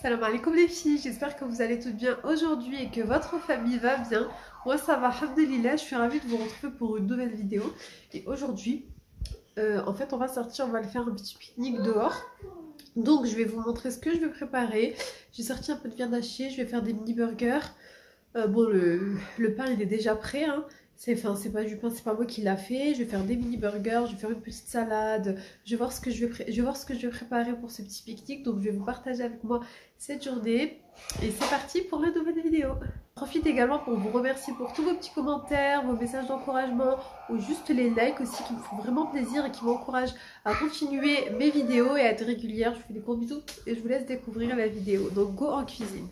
Salam alaikum les filles, j'espère que vous allez toutes bien aujourd'hui et que votre famille va bien. Moi ça va, alhamdoulilah, je suis ravie de vous retrouver pour une nouvelle vidéo. Et aujourd'hui, en fait on va sortir, on va le faire un petit pique-nique dehors. Donc je vais vous montrer ce que je vais préparer. J'ai sorti un peu de viande hachée, je vais faire des mini burgers. Bon, le pain il est déjà prêt, hein. C'est pas du pain, c'est pas moi qui l'a fait. Je vais faire des mini burgers, je vais faire une petite salade. Je vais voir ce que je vais voir ce que je vais préparer pour ce petit pique-nique. Donc je vais vous partager avec moi cette journée. Et c'est parti pour la nouvelle vidéo. Profite également pour vous remercier pour tous vos petits commentaires, vos messages d'encouragement ou juste les likes aussi qui me font vraiment plaisir et qui m'encouragent à continuer mes vidéos et à être régulière. Je vous fais des gros bisous et je vous laisse découvrir la vidéo. Donc go en cuisine.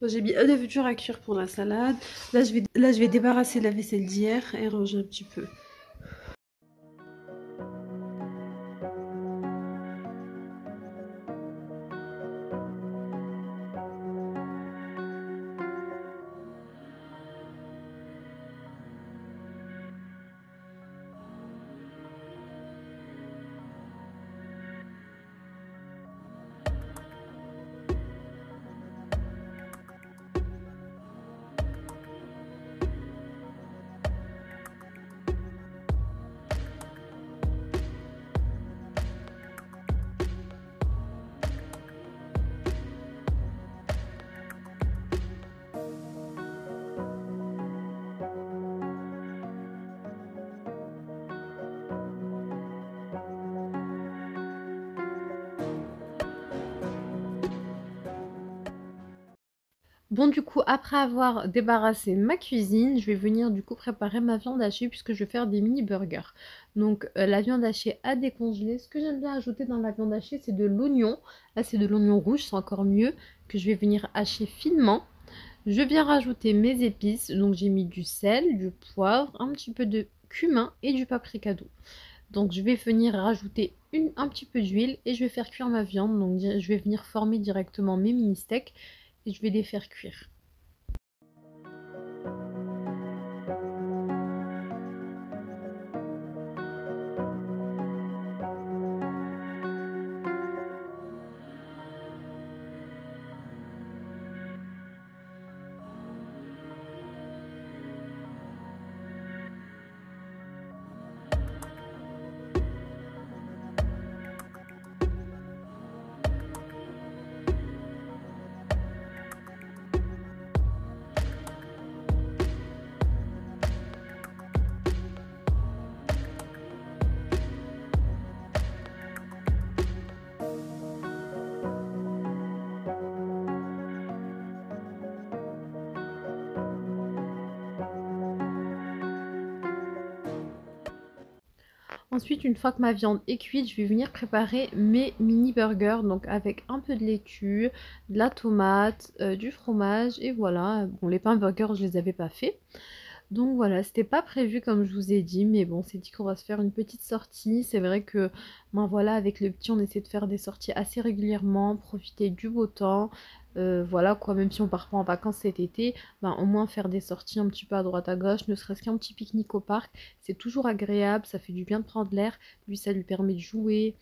J'ai mis un œuf dur à cuire pour la salade. Là, je vais débarrasser la vaisselle d'hier et ranger un petit peu. Bon, du coup, après avoir débarrassé ma cuisine, je vais venir du coup préparer ma viande hachée puisque je vais faire des mini burgers. Donc, la viande hachée à décongeler. Ce que j'aime bien ajouter dans la viande hachée, c'est de l'oignon. Là, c'est de l'oignon rouge, c'est encore mieux, que je vais venir hacher finement. Je viens rajouter mes épices. Donc, j'ai mis du sel, du poivre, un petit peu de cumin et du paprika doux. Donc, je vais venir rajouter un petit peu d'huile et je vais faire cuire ma viande. Donc, je vais venir former directement mes mini steaks et je vais les faire cuire. Ensuite, une fois que ma viande est cuite, je vais venir préparer mes mini burgers, donc avec un peu de laitue, de la tomate, du fromage et voilà. Bon, les pains burgers, je les avais pas fait. Donc voilà, c'était pas prévu comme je vous ai dit, mais bon, c'est dit qu'on va se faire une petite sortie. C'est vrai que, ben voilà, avec le petit, on essaie de faire des sorties assez régulièrement, profiter du beau temps. Voilà quoi, même si on part pas en vacances cet été, ben au moins faire des sorties un petit peu à droite à gauche, ne serait-ce qu'un petit pique-nique au parc, c'est toujours agréable, ça fait du bien de prendre l'air. Lui, ça lui permet de jouer,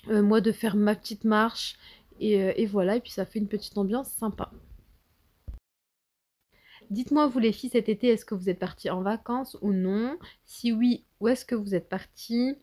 moi de faire ma petite marche, et voilà, et puis ça fait une petite ambiance sympa. Dites-moi, vous les filles, cet été, est-ce que vous êtes parties en vacances ou non? Si oui, où est-ce que vous êtes parties?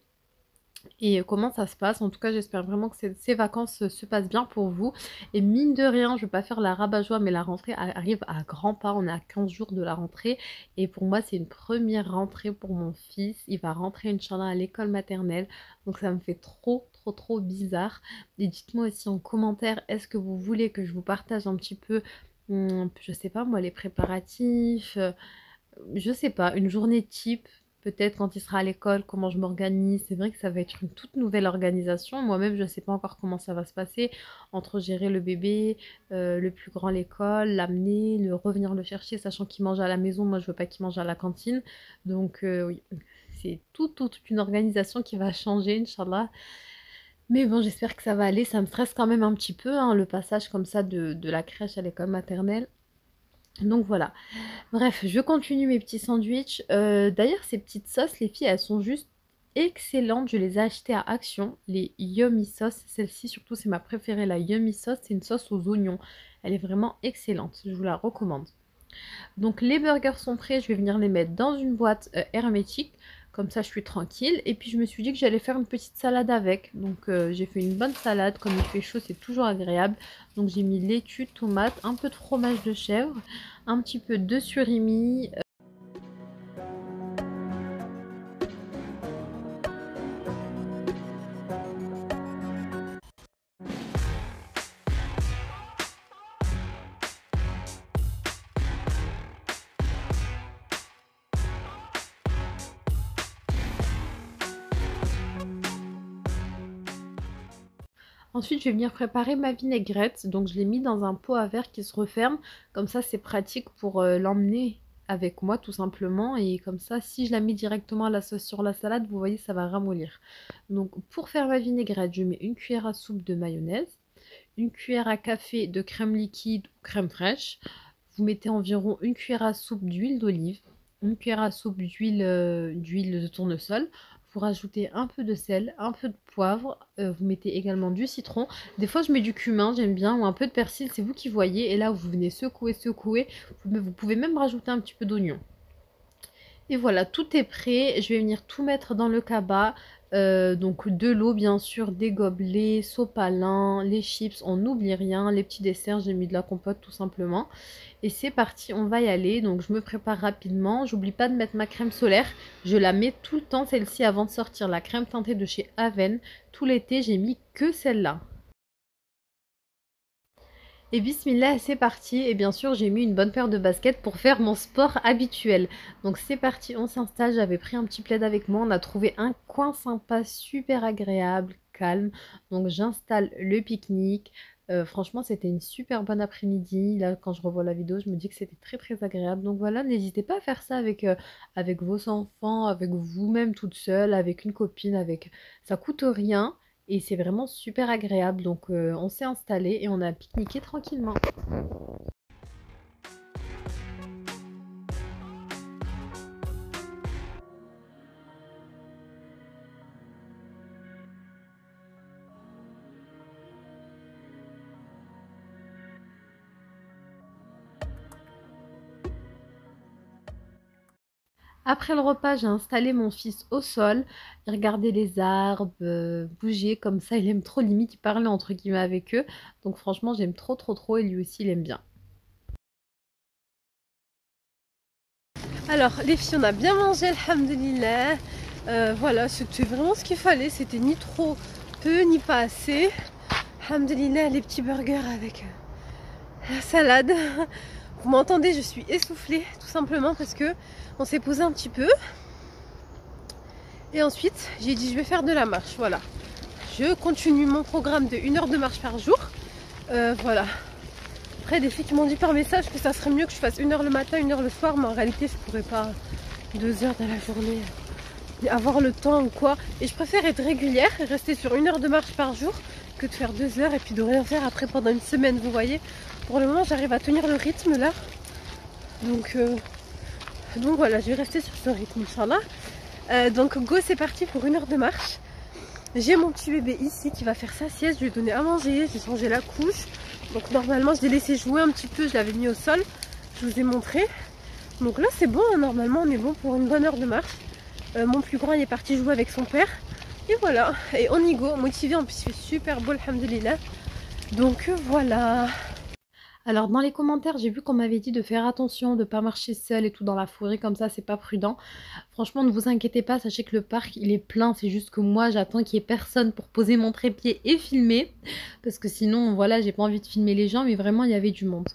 Et comment ça se passe? En tout cas, j'espère vraiment que ces vacances se passent bien pour vous. Et mine de rien, je ne vais pas faire la rabat-joie, mais la rentrée arrive à grands pas. On est à 15 jours de la rentrée. Et pour moi, c'est une première rentrée pour mon fils. Il va rentrer, Inch'Allah, à l'école maternelle. Donc ça me fait trop, trop, trop bizarre. Et dites-moi aussi en commentaire, est-ce que vous voulez que je vous partage un petit peu, je sais pas moi, les préparatifs, je sais pas, une journée type, peut-être quand il sera à l'école, comment je m'organise. C'est vrai que ça va être une toute nouvelle organisation. Moi-même, je ne sais pas encore comment ça va se passer entre gérer le bébé, le plus grand l'école, l'amener, le revenir le chercher, sachant qu'il mange à la maison. Moi, je veux pas qu'il mange à la cantine. Donc, oui, c'est toute une organisation qui va changer, Inch'Allah. Mais bon, j'espère que ça va aller. Ça me stresse quand même un petit peu, hein, le passage comme ça de la crèche à l'école maternelle. Donc voilà. Bref, je continue mes petits sandwichs. D'ailleurs, ces petites sauces, les filles, elles sont juste excellentes. Je les ai achetées à Action, les Yummy Sauce. Celle-ci surtout c'est ma préférée, la Yummy Sauce. C'est une sauce aux oignons. Elle est vraiment excellente, je vous la recommande. Donc les burgers sont prêts, je vais venir les mettre dans une boîte hermétique. Comme ça je suis tranquille. Et puis je me suis dit que j'allais faire une petite salade avec. Donc j'ai fait une bonne salade. Comme il fait chaud c'est toujours agréable. Donc j'ai mis laitue, tomate, un peu de fromage de chèvre, un petit peu de surimi. Ensuite, je vais venir préparer ma vinaigrette. Donc, je l'ai mis dans un pot à verre qui se referme. Comme ça, c'est pratique pour l'emmener avec moi, tout simplement. Et comme ça, si je la mets directement à la sauce sur la salade, vous voyez, ça va ramollir. Donc, pour faire ma vinaigrette, je mets une cuillère à soupe de mayonnaise, une cuillère à café de crème liquide ou crème fraîche. Vous mettez environ une cuillère à soupe d'huile d'olive, une cuillère à soupe d'huile de tournesol. Vous rajoutez un peu de sel, un peu de poivre. Vous mettez également du citron. Des fois, je mets du cumin, j'aime bien, ou un peu de persil, c'est vous qui voyez. Et là, vous venez secouer, secouer. Vous pouvez même rajouter un petit peu d'oignon. Et voilà, tout est prêt. Je vais venir tout mettre dans le cabas. Donc de l'eau bien sûr, des gobelets, sopalin, les chips, on n'oublie rien. Les petits desserts, j'ai mis de la compote tout simplement. Et c'est parti, on va y aller. Donc je me prépare rapidement. J'oublie pas de mettre ma crème solaire. Je la mets tout le temps celle-ci avant de sortir. La crème teintée de chez Aven. Tout l'été, j'ai mis que celle-là. Et bismillah, c'est parti. Et bien sûr, j'ai mis une bonne paire de baskets pour faire mon sport habituel. Donc c'est parti, on s'installe. J'avais pris un petit plaid avec moi. On a trouvé un coin sympa, super agréable, calme. Donc j'installe le pique-nique. Franchement, c'était une super bonne après-midi. Là, quand je revois la vidéo, je me dis que c'était très très agréable. Donc voilà, n'hésitez pas à faire ça avec vos enfants, avec vous-même toute seule, avec une copine, avec... Ça coûte rien. Et c'est vraiment super agréable. Donc on s'est installé et on a pique-niqué tranquillement. Après le repas, j'ai installé mon fils au sol. Il regardait les arbres, bouger comme ça. Il aime trop, limite, il parlait entre guillemets avec eux. Donc franchement, j'aime trop, trop, trop. Et lui aussi, il aime bien. Alors, les filles, on a bien mangé, alhamdoulilah. Voilà, c'était vraiment ce qu'il fallait. C'était ni trop peu, ni pas assez. Alhamdoulilah, les petits burgers avec la salade. Vous m'entendez, je suis essoufflée, tout simplement parce que on s'est posé un petit peu. Et ensuite, j'ai dit je vais faire de la marche, voilà. Je continue mon programme de 1 heure de marche par jour. Voilà. Après, des filles qui m'ont dit par message que ça serait mieux que je fasse 1 heure le matin, 1 heure le soir, mais en réalité, je pourrais pas 2 heures dans la journée avoir le temps ou quoi. Et je préfère être régulière et rester sur 1 heure de marche par jour que de faire 2 heures et puis de rien faire après pendant une semaine, vous voyez. Pour le moment, j'arrive à tenir le rythme là. Donc voilà, je vais rester sur ce rythme, Inch'Allah. Donc go, c'est parti pour 1 heure de marche. J'ai mon petit bébé ici qui va faire sa sieste, je lui ai donné à manger, j'ai changé la couche. Donc normalement je l'ai laissé jouer un petit peu, je l'avais mis au sol, je vous ai montré. Donc là c'est bon, hein, normalement on est bon pour une bonne heure de marche. Mon plus grand il est parti jouer avec son père. Et voilà, et on y go, motivé, en plus il fait super beau, alhamdoulilah. Donc voilà. Alors dans les commentaires, j'ai vu qu'on m'avait dit de faire attention, de ne pas marcher seul et tout dans la forêt, comme ça c'est pas prudent. Franchement, ne vous inquiétez pas, sachez que le parc il est plein, c'est juste que moi j'attends qu'il y ait personne pour poser mon trépied et filmer. Parce que sinon, voilà, j'ai pas envie de filmer les gens, mais vraiment il y avait du monde.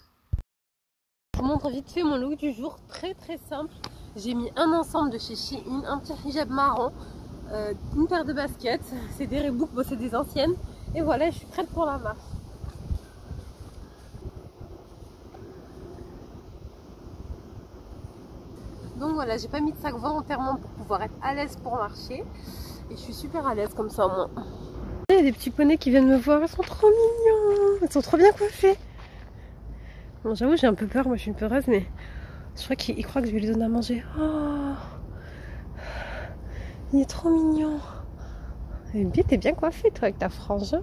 Je vous montre vite fait mon look du jour, très très simple. J'ai mis un ensemble de chez Shein, un petit hijab marron, une paire de baskets, c'est des Reebok, bon, c'est des anciennes. Et voilà, je suis prête pour la marche. Donc voilà, j'ai pas mis de sac volontairement pour pouvoir être à l'aise pour marcher. Et je suis super à l'aise comme ça, moi. Il y a des petits poneys qui viennent me voir, ils sont trop mignons. Ils sont trop bien coiffés. Bon, j'avoue, j'ai un peu peur, moi je suis une peureuse, mais je crois qu'ils croient que je vais lui donner à manger. Oh, Il est trop mignon. Et Bi, t'es bien coiffée toi avec ta frange.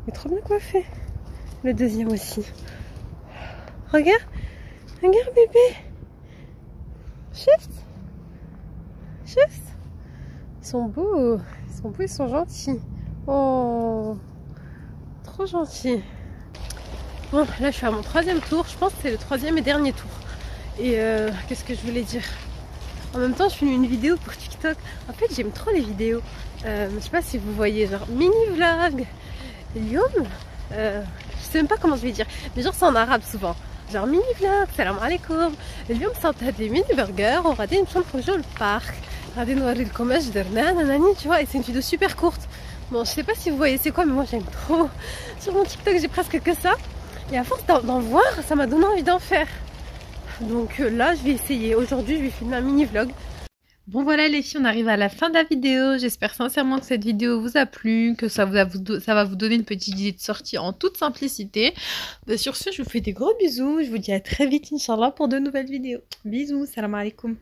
Il est trop bien coiffé. Le deuxième aussi. Regarde. Regarde bébé. Juste. Juste. Ils sont beaux. Ils sont beaux, ils sont gentils. Oh. Trop gentils. Bon, là je suis à mon troisième tour. Je pense que c'est le troisième et dernier tour. Et qu'est-ce que je voulais dire? En même temps, je filme une vidéo pour TikTok. En fait, j'aime trop les vidéos. Je sais pas si vous voyez, genre mini vlog. Lyoum, je sais même pas comment je vais dire, mais genre c'est en arabe souvent. Genre mini vlog, salam alaikum. اليوم صنت des mini burgers, on va aller نمشيو au parc. غادي نوريلكم اش درنا nanani, tu vois, et c'est une vidéo super courte. Bon, je sais pas si vous voyez c'est quoi, mais moi j'aime trop. Sur mon TikTok, j'ai presque que ça. Et à force d'en voir, ça m'a donné envie d'en faire. Donc là, je vais essayer. Aujourd'hui, je vais filmer un mini vlog. Bon voilà les filles, on arrive à la fin de la vidéo. J'espère sincèrement que cette vidéo vous a plu, que ça va vous donner une petite idée de sortie en toute simplicité. Sur ce, je vous fais des gros bisous. Je vous dis à très vite, Inch'Allah, pour de nouvelles vidéos. Bisous, salam alaikum.